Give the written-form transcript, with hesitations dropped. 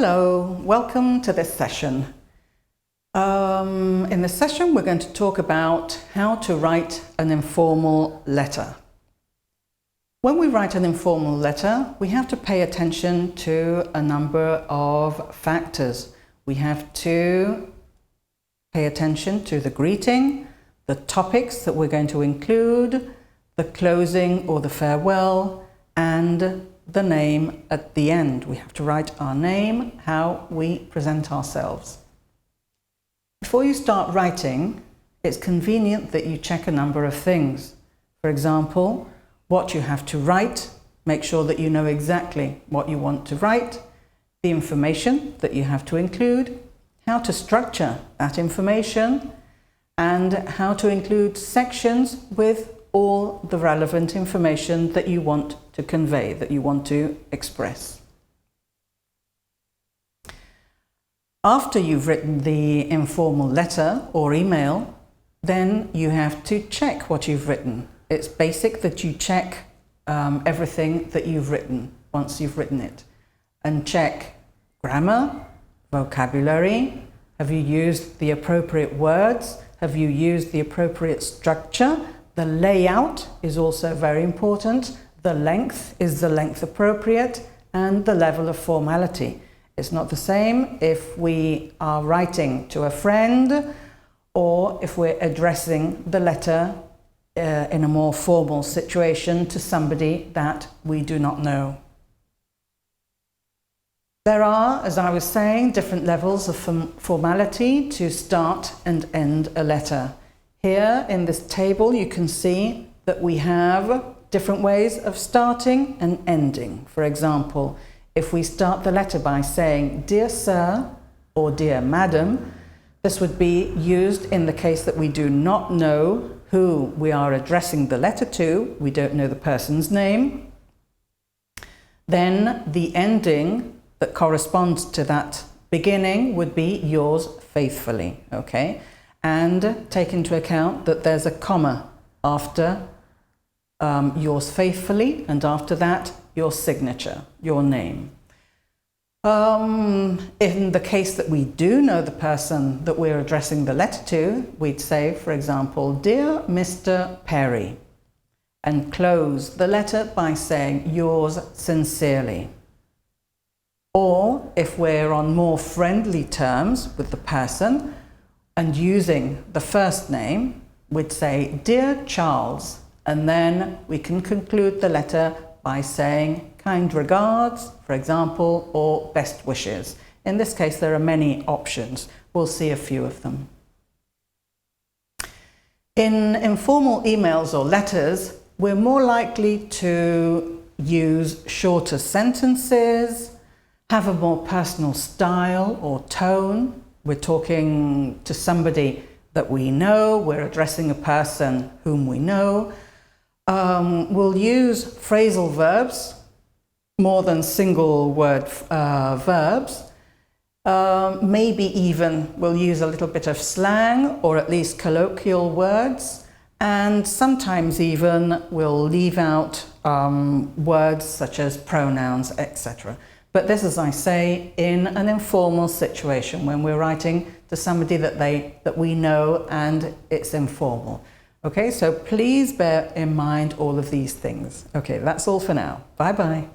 Hello, welcome to this session. In this session we're going to talk about how to write an informal letter. When we write an informal letter, we have to pay attention to a number of factors. We have to pay attention to the greeting, the topics that we're going to include, the closing or the farewell, and the name at the end. We have to write our name, how we present ourselves. Before you start writing, it's convenient that you check a number of things. For example, what you have to write, make sure that you know exactly what you want to write, the information that you have to include, how to structure that information, and how to include sections with all the relevant information that you want to convey, that you want to express. After you've written the informal letter or email, then you have to check what you've written. It's basic that you check everything that you've written once you've written it. And check grammar, vocabulary, have you used the appropriate words, have you used the appropriate structure. The layout is also very important. The length, is the length appropriate, and the level of formality. It's not the same if we are writing to a friend or if we're addressing the letter in a more formal situation to somebody that we do not know. There are, as I was saying, different levels of formality to start and end a letter. Here in this table you can see that we have different ways of starting and ending. For example, if we start the letter by saying "Dear Sir" or "Dear Madam," this would be used in the case that we do not know who we are addressing the letter to, we don't know the person's name. Then the ending that corresponds to that beginning would be "Yours faithfully," okay? And take into account that there's a comma after "yours faithfully," and after that your signature, your name. In the case that we do know the person that we're addressing the letter to, we'd say, for example, "Dear Mr. Perry," and close the letter by saying "Yours sincerely." Or if we're on more friendly terms with the person, and using the first name, we'd say "Dear Charles," and then we can conclude the letter by saying "Kind regards," for example, or "Best wishes." In this case, there are many options. We'll see a few of them. In informal emails or letters, we're more likely to use shorter sentences, have a more personal style or tone. We're talking to somebody that we know, we're addressing a person whom we know. We'll use phrasal verbs, more than single word verbs. Maybe even we'll use a little bit of slang or at least colloquial words. And sometimes even we'll leave out words such as pronouns, etc. But this, as I say, in an informal situation when we're writing to somebody that we know and it's informal. Okay, so please bear in mind all of these things. Okay, that's all for now. Bye-bye.